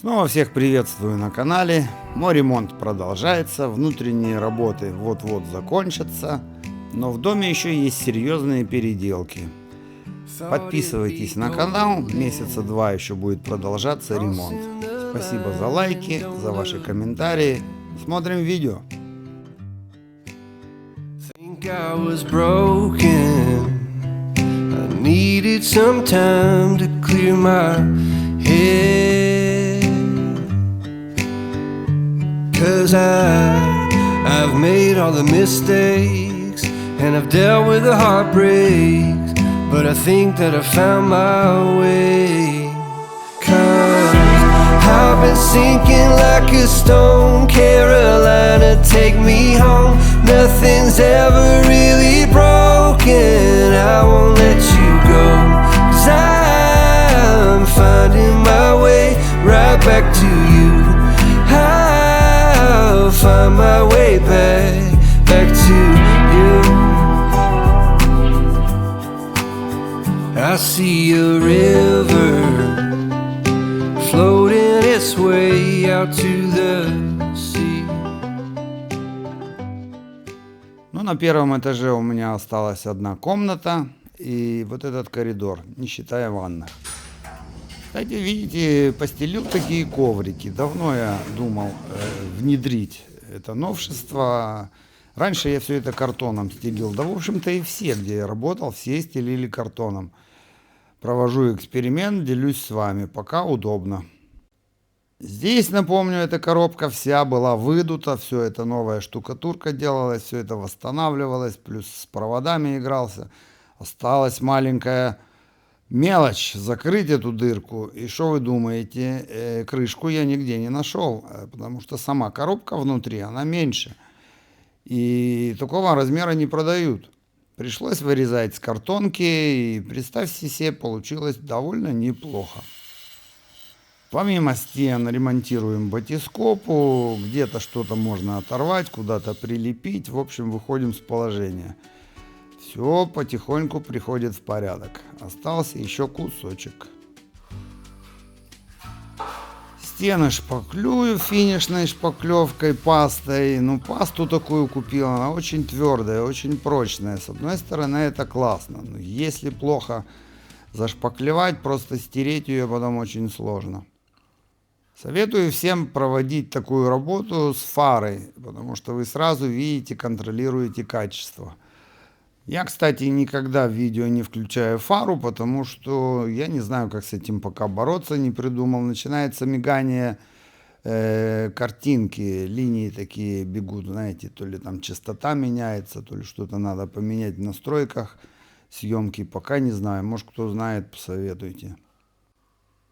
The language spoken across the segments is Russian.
Снова всех приветствую на канале. Мой ремонт продолжается, внутренние работы вот-вот закончатся, но в доме еще есть серьезные переделки. Подписывайтесь на канал, месяца два еще будет продолжаться ремонт. Спасибо за лайки, за ваши комментарии. Смотрим видео. Needed some time to clear my head, 'cause I've made all the mistakes and I've dealt with the heartbreaks, but I think that I found my way. 'Cause I've been sinking like a stone, Carolina, take me home. Nothing's ever really broken, I won't let you go, 'cause I'm finding my way right back to you. I'll find my way back to you. I see a river floating its way out to the sea. Ну, на первом этаже у меня осталась одна комната и вот этот коридор, не считая ванных. Кстати, видите, постелил такие коврики. Давно я думал внедрить это новшество. Раньше я все это картоном стелил. Да, в общем-то, и все, где я работал, все стелили картоном. Провожу эксперимент, делюсь с вами, пока удобно. Здесь, напомню, эта коробка вся была выдута, все это новая штукатурка делалась, все это восстанавливалось, плюс с проводами игрался. Осталась маленькая мелочь, закрыть эту дырку. И что вы думаете, крышку я нигде не нашел, потому что сама коробка внутри, она меньше. И такого размера не продают. Пришлось вырезать с картонки, и представьте себе, получилось довольно неплохо. Помимо стен ремонтируем батископу, где-то что-то можно оторвать, куда-то прилепить, в общем, выходим с положения. Все потихоньку приходит в порядок. Остался еще кусочек. Стены шпаклюю финишной шпаклевкой, пастой. Ну, пасту такую купил, она очень твердая, очень прочная. С одной стороны, это классно. Но если плохо зашпаклевать, просто стереть ее потом очень сложно. Советую всем проводить такую работу с фарой, потому что вы сразу видите, контролируете качество. Я, кстати, никогда в видео не включаю фару, потому что я не знаю, как с этим пока бороться, не придумал. Начинается мигание картинки, линии такие бегут, знаете, то ли там частота меняется, то ли что-то надо поменять в настройках съемки, пока не знаю. Может, кто знает, посоветуйте.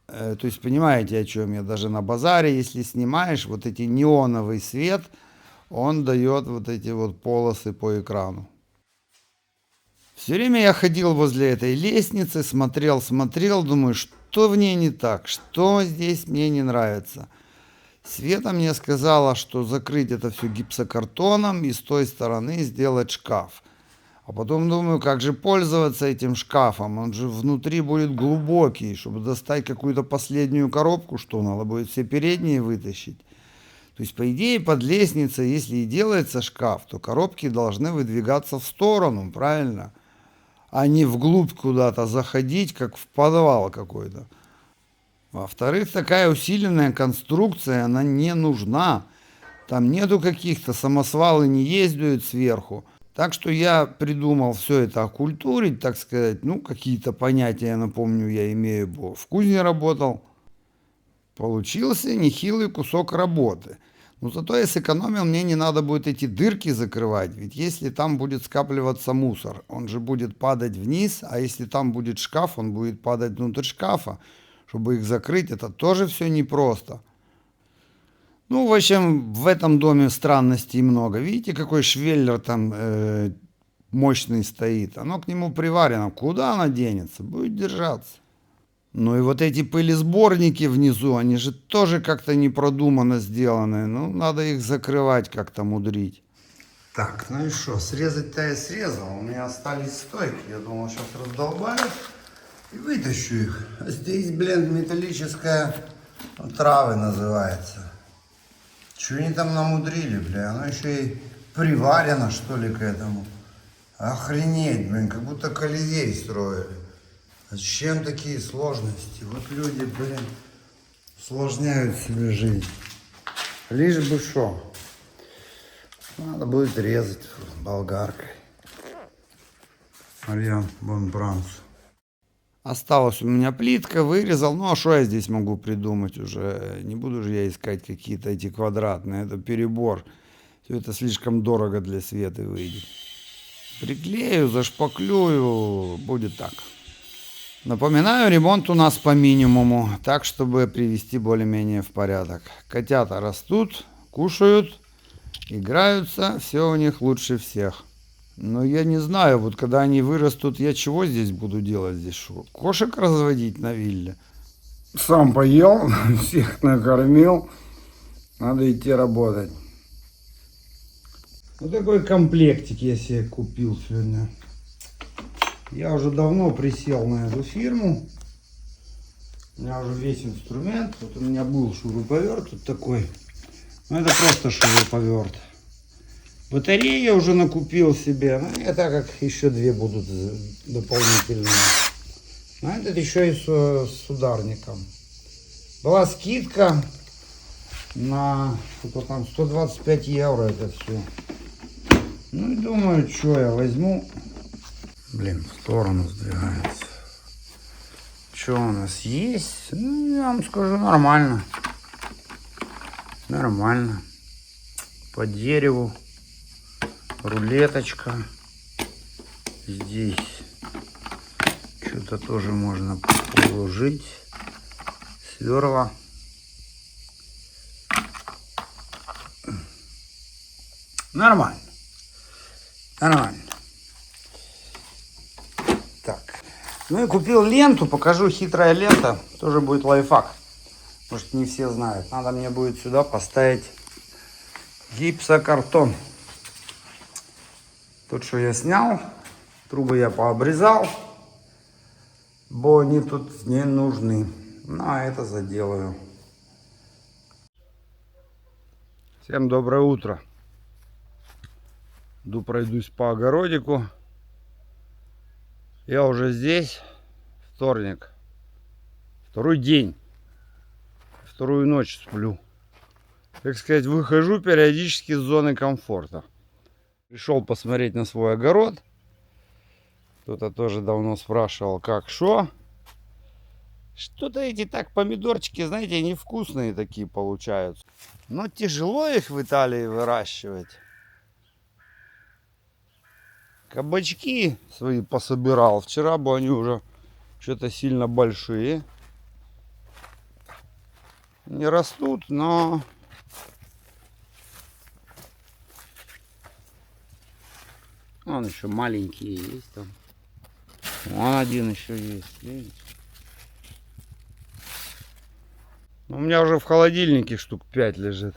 То есть, понимаете, о чем я? Даже на базаре, если снимаешь, вот эти неоновый свет, он дает вот эти вот полосы по экрану. Все время я ходил возле этой лестницы, смотрел, думаю, что в ней не так, что здесь мне не нравится. Света мне сказала, что закрыть это все гипсокартоном и с той стороны сделать шкаф. А потом думаю, как же пользоваться этим шкафом, он же внутри будет глубокий, чтобы достать какую-то последнюю коробку, что надо будет все передние вытащить. То есть, по идее, под лестницей, если и делается шкаф, то коробки должны выдвигаться в сторону, правильно? А не вглубь куда-то заходить, как в подвал какой-то. Во-вторых, такая усиленная конструкция, она не нужна. Там нету каких-то, самосвалы не ездят сверху. Так что я придумал все это окультурить, так сказать, ну, какие-то понятия, напомню, я имею, бо в кузне работал. Получился нехилый кусок работы. Но зато я сэкономил, мне не надо будет эти дырки закрывать, ведь если там будет скапливаться мусор, он же будет падать вниз, а если там будет шкаф, он будет падать внутрь шкафа. Чтобы их закрыть, это тоже все непросто. Ну, в общем, в этом доме странностей много. Видите, какой швеллер там мощный стоит? Оно к нему приварено. Куда оно денется? Будет держаться. Ну и вот эти пылесборники внизу, они же тоже как-то непродуманно сделаны. Ну, надо их закрывать, как-то мудрить. Так, ну и что, срезать-то я срезал. У меня остались стойки. Я думал, сейчас раздолбаю и вытащу их. А здесь, блин, металлическая Ну, травы называется. Что они там намудрили, бля? Оно еще и приварено, что ли, к этому. Охренеть, блин, как будто Колизей строили. Зачем такие сложности? Вот люди, блин, усложняют себе жизнь. Лишь бы что. Надо будет резать болгаркой. Марьян Бонбранс. Осталась у меня плитка, вырезал. Ну а что я здесь могу придумать уже? Не буду же я искать какие-то эти квадратные. Это перебор. Все это слишком дорого для Светы выйдет. Приклею, зашпаклюю. Будет так. Напоминаю, ремонт у нас по минимуму. Так, чтобы привести более-менее в порядок. Котята растут, кушают, играются. Все у них лучше всех. Но я не знаю, вот когда они вырастут, я чего здесь буду делать? Здесь что, кошек разводить на вилле? Сам поел, всех накормил. Надо идти работать. Вот такой комплектик я себе купил сегодня. Я уже давно присел на эту фирму. У меня уже весь инструмент. Вот у меня был шуруповерт вот такой. Ну это просто шуруповерт. Батареи я уже накупил себе. Ну, это как еще две будут дополнительные. А этот еще и с ударником. Была скидка на что-то там 125 евро это все. Ну и думаю, что я возьму. Блин, в сторону сдвигается. Что у нас есть? Ну, я вам скажу, нормально. Нормально. По дереву. Рулеточка. Здесь что-то тоже можно положить. Сверла. Нормально. Нормально. Так. Ну и купил ленту. Покажу, хитрая лента. Тоже будет лайфхак. Может, не все знают. Надо мне будет сюда поставить гипсокартон. Тот, что я снял, трубы я пообрезал, бо они тут не нужны. Ну, а это заделаю. Всем доброе утро. Иду пройдусь по огородику. Я уже здесь. Вторник. Второй день. Вторую ночь сплю. Так сказать, выхожу периодически из зоны комфорта. Пришел посмотреть на свой огород. Кто-то тоже давно спрашивал, как, что. Что-то эти так помидорчики, знаете, невкусные такие получаются. Но тяжело их в Италии выращивать. Кабачки свои пособирал. Вчера бы они уже что-то сильно большие. Не растут, но... Вон еще маленькие есть там. Вон один еще есть. Видите? У меня уже в холодильнике штук 5 лежит.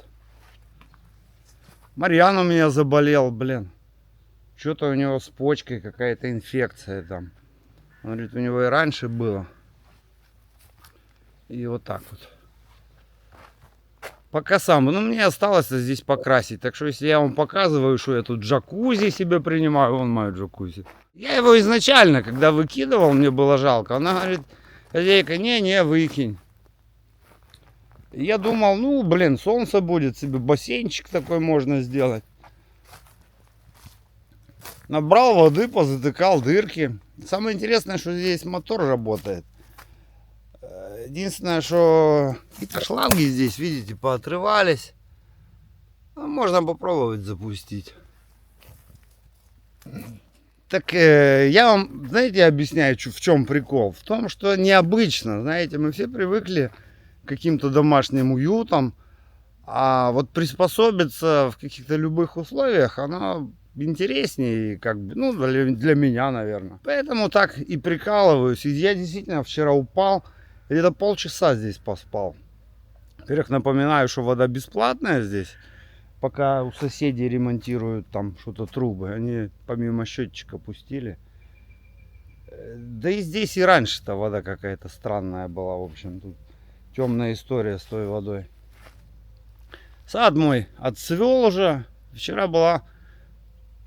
Марьян у меня заболел, блин. Что-то у него с почкой какая-то инфекция там. Он говорит, у него и раньше было. И вот так вот. Пока сам. Ну, мне осталось здесь покрасить. Так что, если я вам показываю, что я тут джакузи себе принимаю, вон мое джакузи. Я его изначально, когда выкидывал, мне было жалко. Она говорит, хозяйка, не, выкинь. Я думал, ну, блин, солнце будет, себе бассейнчик такой можно сделать. Набрал воды, позатыкал дырки. Самое интересное, что здесь мотор работает. Единственное, что какие-то шланги здесь, видите, поотрывались. Ну, можно попробовать запустить. Так я вам, знаете, объясняю, в чем прикол. В том, что необычно, знаете, мы все привыкли к каким-то домашним уютам. А вот приспособиться в каких-то любых условиях, оно интереснее, как бы, ну, для меня, наверное. Поэтому так и прикалываюсь. И я действительно вчера упал. Где-то полчаса здесь поспал. Во-первых, напоминаю, что вода бесплатная здесь. Пока у соседей ремонтируют там что-то трубы. Они помимо счетчика пустили. Да и здесь и раньше-то вода какая-то странная была. В общем, тут темная история с той водой. Сад мой отцвел уже. Вчера была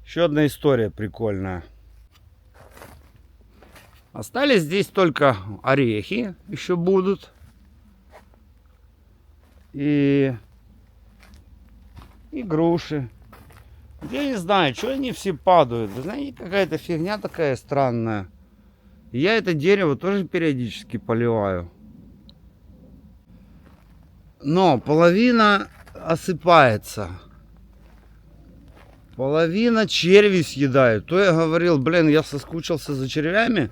еще одна история прикольная. Остались здесь только орехи, еще будут. И груши. Я не знаю, что они все падают. Вы знаете, какая-то фигня такая странная. Я это дерево тоже периодически поливаю. Но половина осыпается. Половина черви съедают. То я говорил, блин, я соскучился за червями.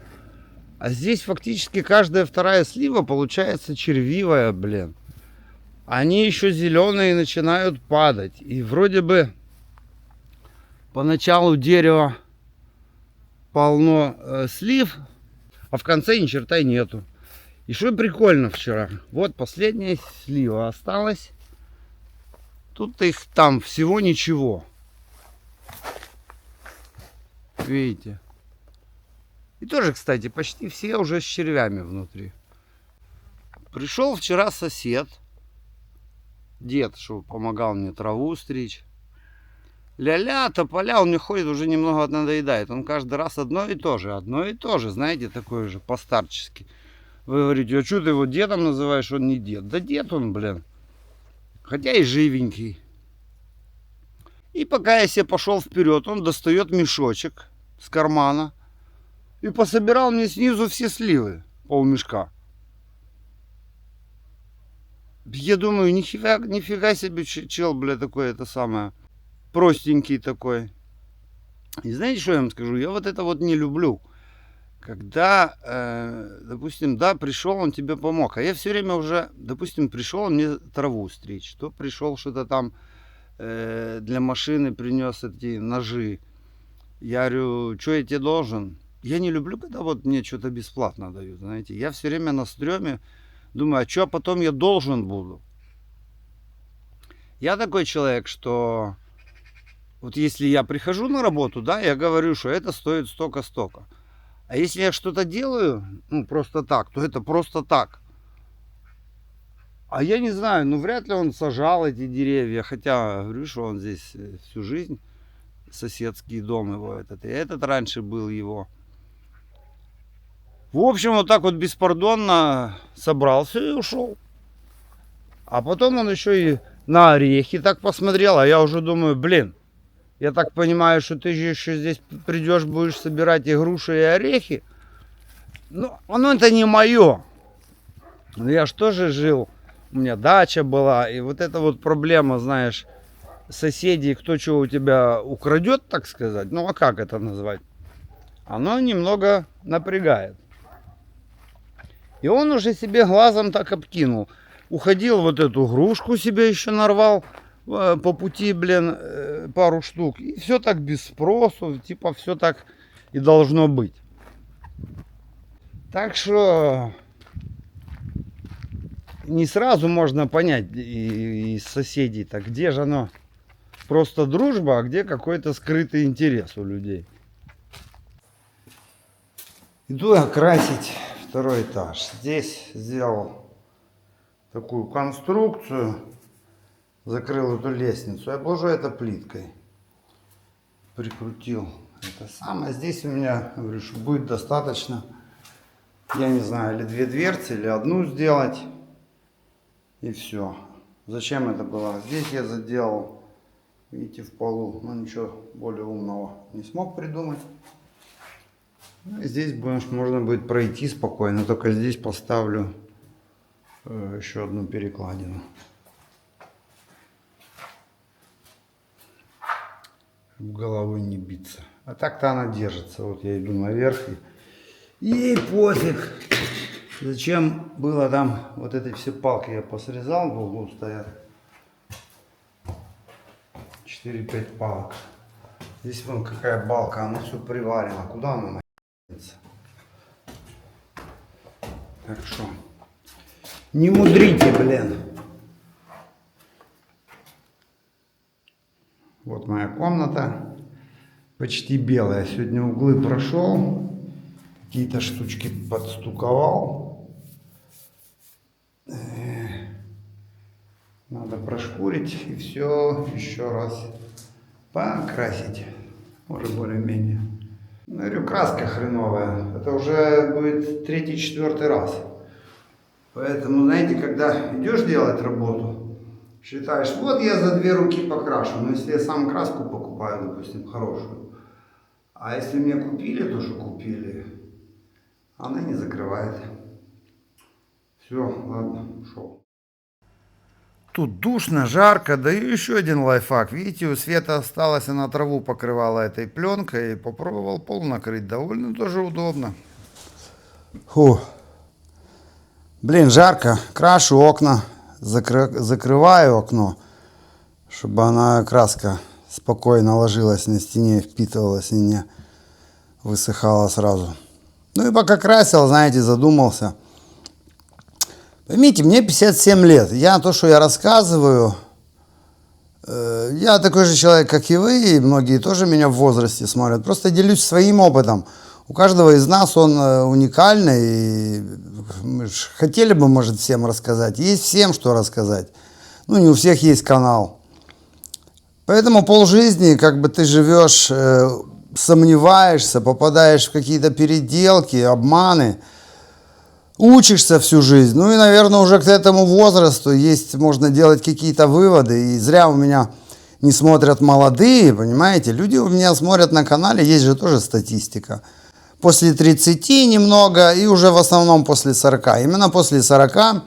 А здесь фактически каждая вторая слива получается червивая, блин. Они еще зеленые начинают падать. И вроде бы поначалу дерева полно слив, а в конце ни черта и нету. И что прикольно вчера. Вот последняя слива осталась. Тут их там всего ничего. Видите? И тоже, кстати, почти все уже с червями внутри. Пришел вчера сосед. Дед, что помогал мне траву стричь. Ля-ля, тополя, он мне ходит, уже немного надоедает. Он каждый раз одно и то же, знаете, такое же, постарчески. Вы говорите, а что ты его дедом называешь, он не дед. Да дед он, блин. Хотя и живенький. И пока я себе пошел вперед, он достает мешочек с кармана и пособирал мне снизу все сливы, полмешка. Я думаю, нифига себе чел, бля, такой, это самое, простенький такой. И знаете, что я вам скажу? Я вот это вот не люблю. Когда, допустим, да, пришел, он тебе помог. А я все время уже, допустим, пришел мне траву стричь. То пришел что-то там для машины принес эти ножи. Я говорю, что я тебе должен? Я не люблю, когда вот мне что-то бесплатно дают, знаете. Я все время на стреме думаю, а что потом я должен буду? Я такой человек, что вот если я прихожу на работу, да, я говорю, что это стоит столько-столько. А если я что-то делаю, ну, просто так, то это просто так. А я не знаю, ну, вряд ли он сажал эти деревья, хотя, говорю, что он здесь всю жизнь, соседский дом его этот, и этот раньше был его. В общем, вот так вот беспардонно собрался и ушел. А потом он еще и на орехи так посмотрел, а я уже думаю, блин, я так понимаю, что ты же еще здесь придешь, будешь собирать и груши, и орехи. Ну, оно это не мое. Но я ж тоже жил, у меня дача была, и вот эта вот проблема, знаешь, соседей, кто что у тебя украдет, так сказать, ну а как это назвать? Оно немного напрягает. И он уже себе глазом так обкинул. Уходил, вот эту грушку себе еще нарвал по пути, блин, пару штук. И все так без спросу, типа все так и должно быть. Так что не сразу можно понять из соседей, так где же оно просто дружба, а где какой-то скрытый интерес у людей. Иду я красить второй этаж. Здесь сделал такую конструкцию, закрыл эту лестницу, обложу это плиткой, прикрутил это самое. Здесь у меня, говорю, что будет достаточно, я не знаю, или 2 дверцы, или одну сделать, и все. Зачем это было? Здесь я заделал, видите, в полу, но ничего более умного не смог придумать. Здесь можно будет пройти спокойно, только здесь поставлю еще одну перекладину. Чтобы головой не биться. А так-то она держится. Вот я иду наверх. И ей пофиг. Зачем было там вот эти все палки я посрезал, в углу стоят. 4-5 палок. Здесь вон какая балка, она все приварена. Куда она нахуй? Так что не мудрите, блин. Вот моя комната. Почти белая. Сегодня углы прошел. Какие-то штучки подстуковал. Надо прошкурить и все еще раз покрасить. Уже более-менее. Говорю, краска хреновая. Это уже будет 3-4 раз. Поэтому, знаете, когда идешь делать работу, считаешь, вот я за 2 руки покрашу. Но если я сам краску покупаю, допустим, хорошую, а если мне купили то, что купили, она не закрывает. Все, ладно, ушел. Тут душно, жарко, даю еще один лайфхак. Видите, у Света осталось, она траву покрывала этой пленкой и попробовал пол накрыть. Довольно тоже удобно. Фу. Блин, жарко. Крашу окна, закрываю окно, чтобы она, краска, спокойно ложилась на стене, впитывалась и не высыхала сразу. Ну и пока красил, знаете, задумался. Поймите, мне 57 лет. То, что я рассказываю, я такой же человек, как и вы, и многие тоже меня в возрасте смотрят. Просто делюсь своим опытом. У каждого из нас он уникальный, и мы хотели бы, может, всем рассказать. Есть всем, что рассказать. Ну, не у всех есть канал. Поэтому полжизни, как бы ты живешь, сомневаешься, попадаешь в какие-то переделки, обманы, учишься всю жизнь. Ну и, наверное, уже к этому возрасту можно делать какие-то выводы. И зря у меня не смотрят молодые, понимаете. Люди у меня смотрят на канале, есть же тоже статистика. После 30 немного и уже в основном после 40. Именно после 40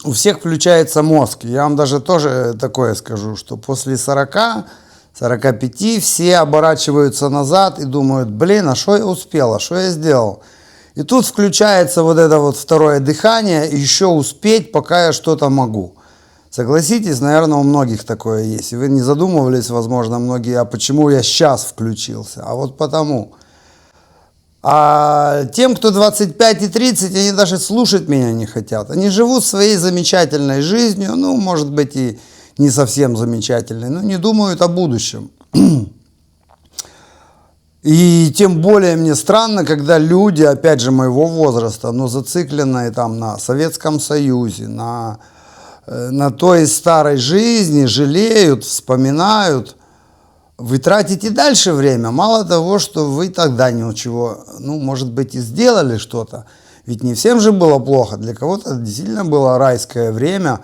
у всех включается мозг. Я вам даже тоже такое скажу, что после 40-45 все оборачиваются назад и думают, блин, а что я успел, а что я сделал? И тут включается вот это вот второе дыхание, еще успеть, пока я что-то могу. Согласитесь, наверное, у многих такое есть. И вы не задумывались, возможно, многие, а почему я сейчас включился? А вот потому. А тем, кто 25 и 30, они даже слушать меня не хотят. Они живут своей замечательной жизнью, ну, может быть, и не совсем замечательной, но не думают о будущем. И тем более мне странно, когда люди, опять же, моего возраста, но зацикленные там на Советском Союзе, на той старой жизни, жалеют, вспоминают. Вы тратите дальше время. Мало того, что вы тогда ничего, может быть, и сделали что-то. Ведь не всем же было плохо. Для кого-то действительно было райское время.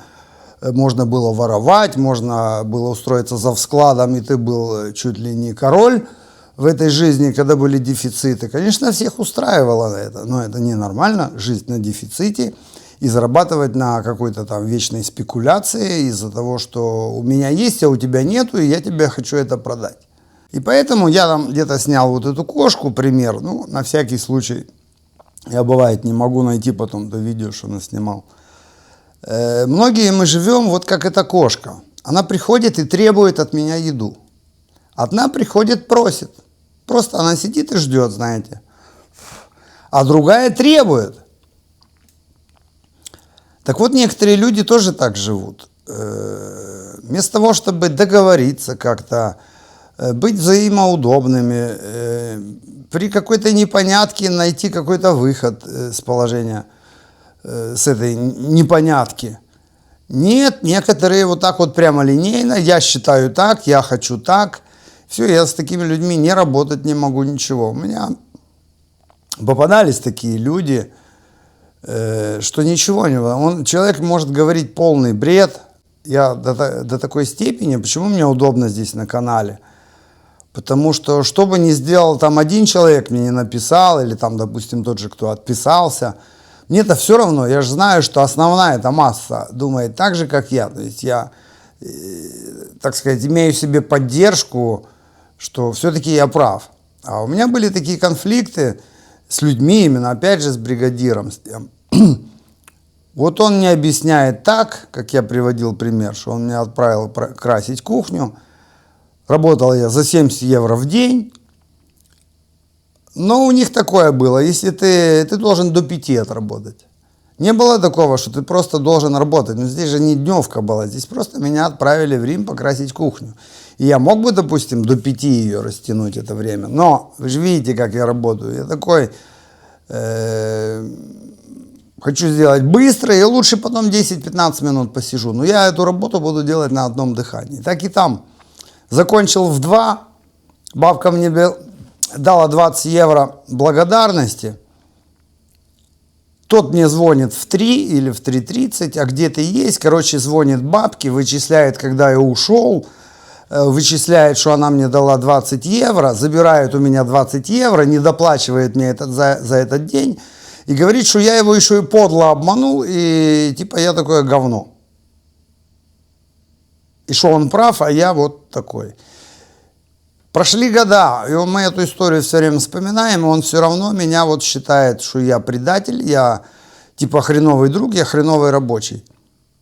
Можно было воровать, можно было устроиться завскладом, и ты был чуть ли не король в этой жизни, когда были дефициты. Конечно, всех устраивало это, но это ненормально, жить на дефиците и зарабатывать на какой-то там вечной спекуляции из-за того, что у меня есть, а у тебя нету, и я тебе хочу это продать. И поэтому я там где-то снял вот эту кошку, пример, на всякий случай. Я, бывает, не могу найти потом то видео, что она снимал. Многие мы живем вот как эта кошка. Она приходит и требует от меня еду. Одна приходит, просит. Просто она сидит и ждет, знаете. А другая требует. Так вот, некоторые люди тоже так живут. Вместо того, чтобы договориться как-то, быть взаимоудобными, при какой-то непонятке найти какой-то выход с положения, с этой непонятки. Нет, некоторые вот так вот прямо линейно, я считаю так, я хочу так. Все, я с такими людьми не работать не могу, ничего. У меня попадались такие люди, что ничего не... Человек может говорить полный бред. Я до такой степени, почему мне удобно здесь на канале? Потому что, что бы ни сделал там один человек, мне не написал, или там, допустим, тот же, кто отписался, мне-то все равно, я же знаю, что основная эта масса думает так же, как я. То есть я, так сказать, имею в себе поддержку, что все-таки я прав. А у меня были такие конфликты с людьми, именно опять же с бригадиром. Вот он мне объясняет так, как я приводил пример, что он меня отправил красить кухню. Работал я за 70 евро в день. Но у них такое было, если ты должен до 5 отработать. Не было такого, что ты просто должен работать. Но здесь же не дневка была, здесь просто меня отправили в Рим покрасить кухню. И я мог бы, допустим, до 5 ее растянуть это время. Но вы же видите, как я работаю. Я такой хочу сделать быстро, и лучше потом 10-15 минут посижу. Но я эту работу буду делать на одном дыхании. Так и там. Закончил в 2, бабка мне дала 20 евро благодарности. Тот мне звонит в 3 или в 3:30, а где ты есть? Короче, звонит бабке, вычисляет, когда я ушел, вычисляет, что она мне дала 20 евро, забирает у меня 20 евро, не доплачивает мне за этот день и говорит, что я его еще и подло обманул, и типа я такое говно. И что он прав, а я вот такой. Прошли года, и мы эту историю все время вспоминаем, и он все равно меня вот считает, что я предатель, я типа хреновый друг, я хреновый рабочий.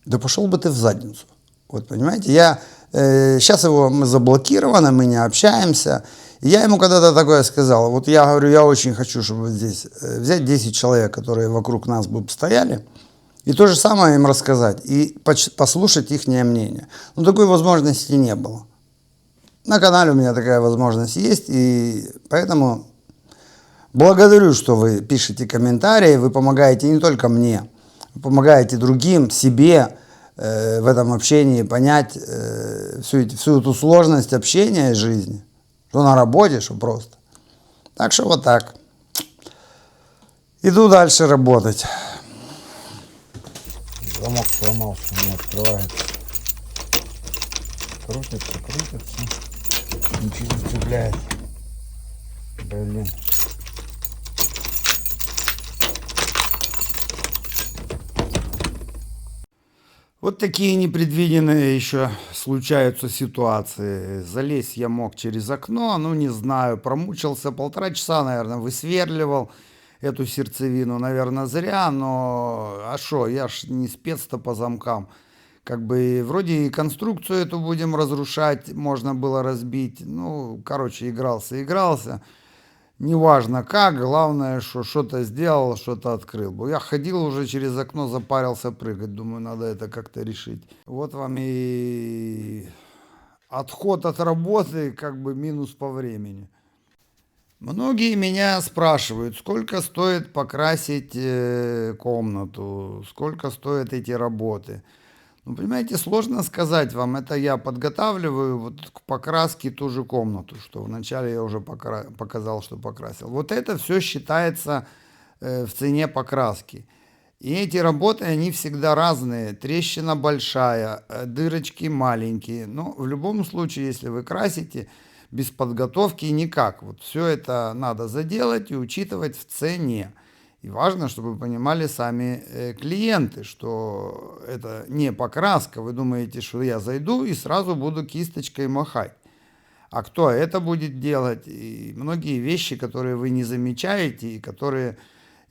Да пошел бы ты в задницу. Вот понимаете, сейчас мы заблокированы, мы не общаемся. И я ему когда-то такое сказал, вот я говорю, я очень хочу, чтобы здесь взять 10 человек, которые вокруг нас бы стояли, и то же самое им рассказать, и послушать их мнение. Но такой возможности не было. На канале у меня такая возможность есть, и поэтому благодарю, что вы пишете комментарии, вы помогаете не только мне, вы помогаете другим, себе в этом общении понять всю эту сложность общения и жизни, что на работе, что просто. Так что вот так. Иду дальше работать. Замок сломался, не открывается. Крутится. Ничего не цепляет. Блин. Вот такие непредвиденные еще случаются ситуации. Залезть я мог через окно, ну не знаю, промучился 1,5 часа, наверное, высверливал эту сердцевину, наверное, зря, но а что, я ж не спец-то по замкам. Как бы вроде и конструкцию эту будем разрушать, можно было разбить. Ну, короче, игрался. Неважно как, главное, что что-то сделал, что-то открыл. Я ходил уже через окно, запарился прыгать. Думаю, надо это как-то решить. Вот вам и отход от работы, как бы минус по времени. Многие меня спрашивают, сколько стоит покрасить комнату, сколько стоят эти работы. Ну, понимаете, сложно сказать вам, это я подготавливаю вот к покраске ту же комнату, что вначале я уже показал, что покрасил. Вот это все считается в цене покраски. И эти работы, они всегда разные. Трещина большая, дырочки маленькие. Но в любом случае, если вы красите без подготовки, никак. Вот все это надо заделать и учитывать в цене. И важно, чтобы вы понимали сами клиенты, что это не покраска. Вы думаете, что я зайду и сразу буду кисточкой махать. А кто это будет делать? И многие вещи, которые вы не замечаете и которые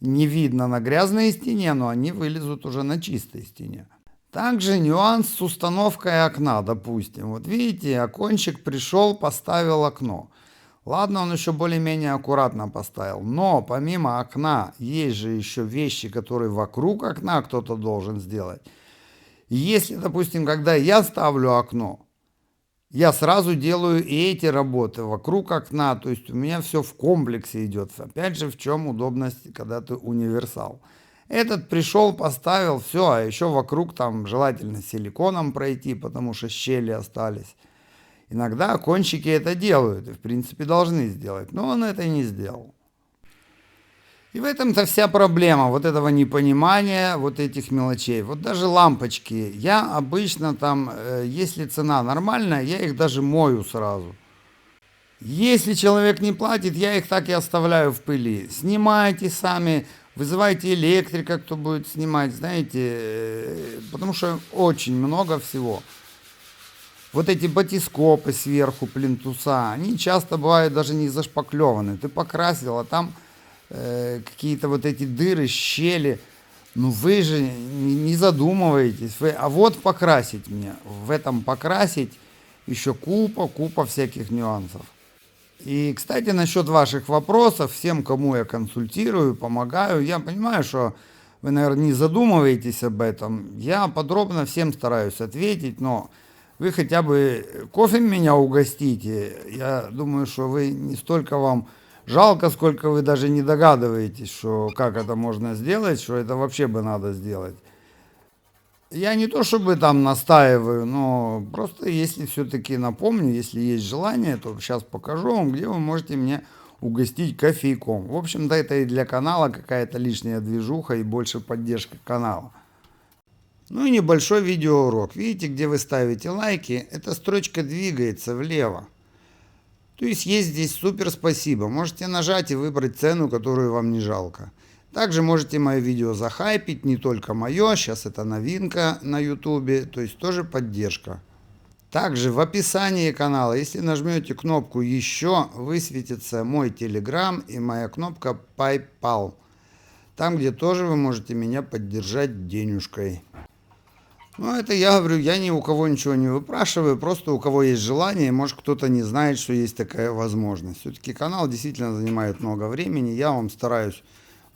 не видно на грязной стене, но они вылезут уже на чистой стене. Также нюанс с установкой окна, допустим. Вот видите, окончик пришел, поставил окно. Ладно, он еще более-менее аккуратно поставил, но помимо окна есть же еще вещи, которые вокруг окна кто-то должен сделать. И если, допустим, когда я ставлю окно, я сразу делаю и эти работы вокруг окна, то есть у меня все в комплексе идет. Опять же, в чем удобность, когда ты универсал. Этот пришел, поставил, все, а еще вокруг там желательно силиконом пройти, потому что щели остались. Иногда кончики это делают, и в принципе должны сделать, но он это не сделал. И в этом-то вся проблема, вот этого непонимания, вот этих мелочей. Вот даже лампочки, я обычно там, если цена нормальная, я их даже мою сразу. Если человек не платит, я их так и оставляю в пыли. Снимайте сами, вызывайте электрика, кто будет снимать, знаете, потому что очень много всего. Вот эти батископы сверху плинтуса, они часто бывают даже не зашпаклеваны. Ты покрасил, а там какие-то вот эти дыры, щели. Ну вы же не задумываетесь. А вот покрасить мне. В этом покрасить еще купа всяких нюансов. И, кстати, насчет ваших вопросов, всем, кому я консультирую, помогаю, я понимаю, что вы, наверное, не задумываетесь об этом. Я подробно всем стараюсь ответить, но вы хотя бы кофе меня угостите. Я думаю, что вы не столько вам жалко, сколько вы даже не догадываетесь, что как это можно сделать, что это вообще бы надо сделать. Я не то чтобы там настаиваю, но просто если все-таки напомню, если есть желание, то сейчас покажу вам, где вы можете мне угостить кофейком. В общем-то, это и для канала какая-то лишняя движуха и больше поддержка канала. Ну и небольшой видеоурок. Видите, где вы ставите лайки, эта строчка двигается влево. То есть здесь супер спасибо. Можете нажать и выбрать цену, которую вам не жалко. Также можете мое видео захайпить, не только мое, сейчас это новинка на ютубе, то есть тоже поддержка. Также в описании канала, если нажмете кнопку «Еще», высветится мой Telegram и моя кнопка PayPal. Там, где тоже вы можете меня поддержать денежкой. Ну, это я говорю, я ни у кого ничего не выпрашиваю, просто у кого есть желание, может кто-то не знает, что есть такая возможность. Все-таки канал действительно занимает много времени, я вам стараюсь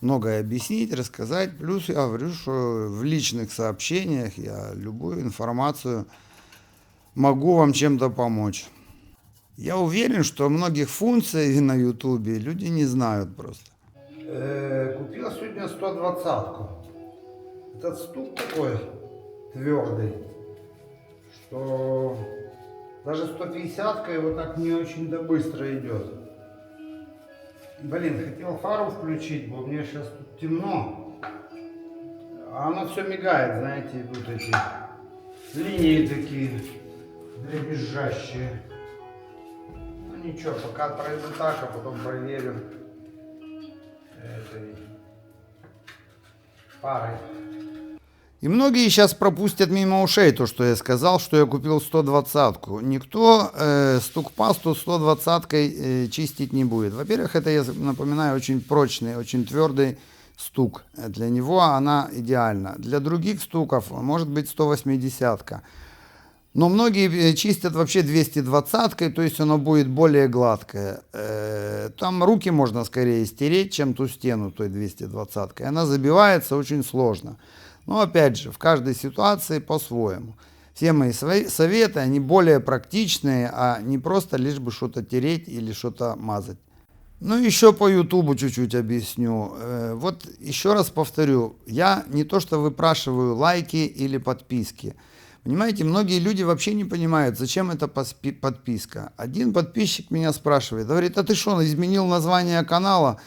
многое объяснить, рассказать. Плюс я говорю, что в личных сообщениях я любую информацию могу вам чем-то помочь. Я уверен, что многих функций на ютубе люди не знают просто. Купил сегодня 120-ку. Этот стук такой твердый, что даже 150-ка его так не очень-то быстро идет. Блин, хотел фару включить, но мне сейчас тут темно. А оно все мигает, знаете, идут эти линии такие дребезжащие. Ну ничего, пока пройду так, а потом проверю этой парой. И многие сейчас пропустят мимо ушей то, что я сказал, что я купил 120-ку. Никто стук-пасту 120-кой чистить не будет. Во-первых, это, я напоминаю, очень прочный, очень твердый стук. Для него она идеальна. Для других стуков может быть 180-ка. Но многие чистят вообще 220-кой, то есть оно будет более гладкое. Там руки можно скорее стереть, чем ту стену той 220-кой. Она забивается очень сложно. Но опять же, в каждой ситуации по-своему. Все мои советы, они более практичные, а не просто лишь бы что-то тереть или что-то мазать. Ну, еще по ютубу чуть-чуть объясню. Вот еще раз повторю, я не то что выпрашиваю лайки или подписки. Понимаете, многие люди вообще не понимают, зачем эта подписка. Один подписчик меня спрашивает, говорит, а ты что, изменил название канала?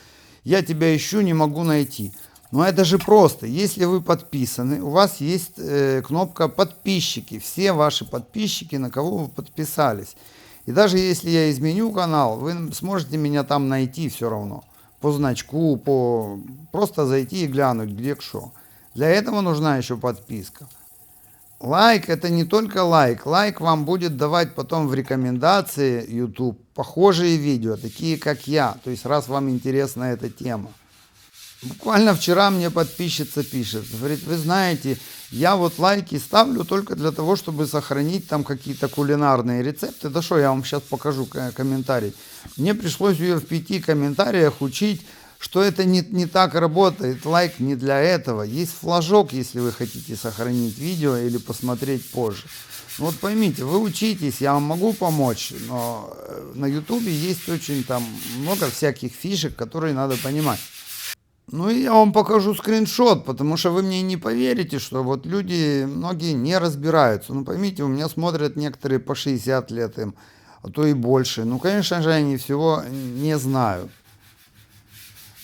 Я тебя ищу, не могу найти. Но это же просто. Если вы подписаны, у вас есть кнопка «Подписчики». Все ваши подписчики, на кого вы подписались. И даже если я изменю канал, вы сможете меня там найти все равно. По значку, просто зайти и глянуть, где что. Для этого нужна еще подписка. Лайк — это не только лайк. Лайк вам будет давать потом в рекомендации YouTube похожие видео, такие как я. То есть раз вам интересна эта тема. Буквально вчера мне подписчица пишет, говорит, вы знаете, я вот лайки ставлю только для того, чтобы сохранить там какие-то кулинарные рецепты. Да что, я вам сейчас покажу комментарий. Мне пришлось ее в 5 комментариях учить, что это не так работает, лайк не для этого. Есть флажок, если вы хотите сохранить видео или посмотреть позже. Ну вот поймите, вы учитесь, я вам могу помочь, но на ютубе есть очень там много всяких фишек, которые надо понимать. Ну и я вам покажу скриншот, потому что вы мне не поверите, что вот люди, многие не разбираются. Ну поймите, у меня смотрят некоторые по 60 лет им, а то и больше. Ну конечно же они всего не знают.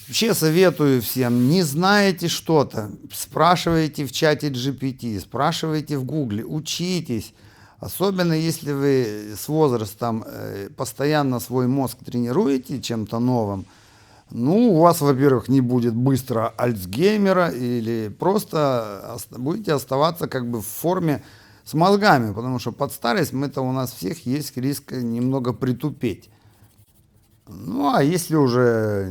Вообще советую всем, не знаете что-то, спрашивайте в чате GPT, спрашивайте в гугле, учитесь. Особенно если вы с возрастом постоянно свой мозг тренируете чем-то новым. Ну, у вас, во-первых, не будет быстро Альцгеймера или просто будете оставаться как бы в форме с мозгами, потому что под старость мы-то у нас всех есть риск немного притупеть. Ну, а если уже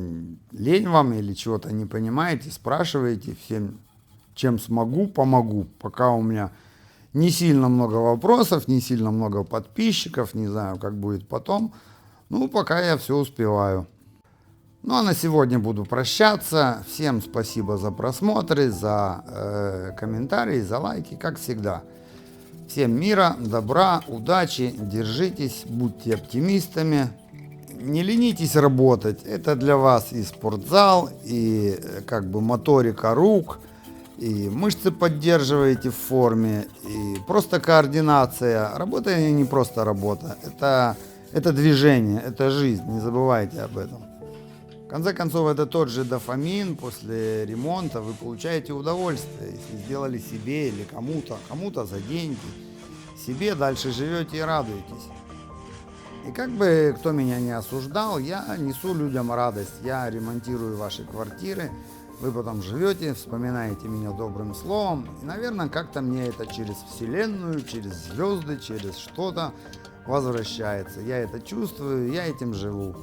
лень вам или чего-то не понимаете, спрашивайте всем, чем смогу, помогу. Пока у меня не сильно много вопросов, не сильно много подписчиков, не знаю, как будет потом. Ну, пока я все успеваю. Ну а на сегодня буду прощаться. Всем спасибо за просмотры, за комментарии, за лайки, как всегда. Всем мира, добра, удачи, держитесь, будьте оптимистами. не ленитесь работать. Это для вас и спортзал, и как бы моторика рук, и мышцы поддерживаете в форме, и просто координация. Работа не просто работа, это движение, это жизнь, не забывайте об этом. В конце концов, это тот же дофамин. После ремонта вы получаете удовольствие, если сделали себе или кому-то за деньги. Себе дальше живете и радуетесь. И как бы кто меня не осуждал, я несу людям радость. Я ремонтирую ваши квартиры, вы потом живете, вспоминаете меня добрым словом. И, наверное, как-то мне это через вселенную, через звезды, через что-то возвращается. Я это чувствую, я этим живу.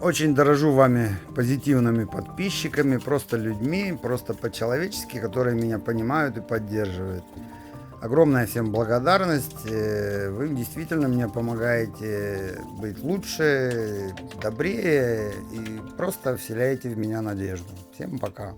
Очень дорожу вами, позитивными подписчиками, просто людьми, просто по-человечески, которые меня понимают и поддерживают. Огромная всем благодарность. Вы действительно мне помогаете быть лучше, добрее и просто вселяете в меня надежду. Всем пока.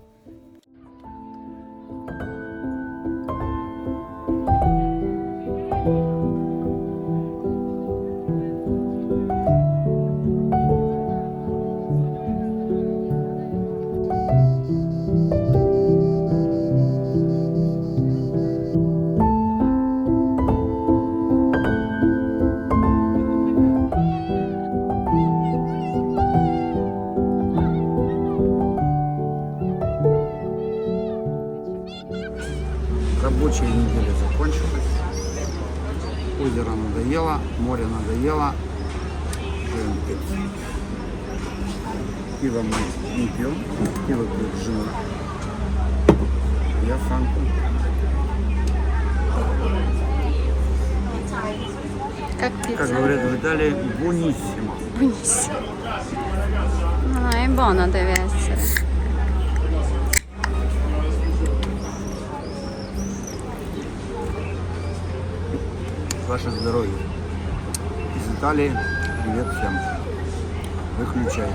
Рабочая неделя закончилась. Озеро надоело, море надоело. Живем пить. Пиво мы не пьем, пиво пьет жена. Я фанту. Как Как pizza? говорят в Италии, buonissimo. Buonissimo. No, è buono deve essere. Ваше здоровье. Из Италии привет всем. Выключай.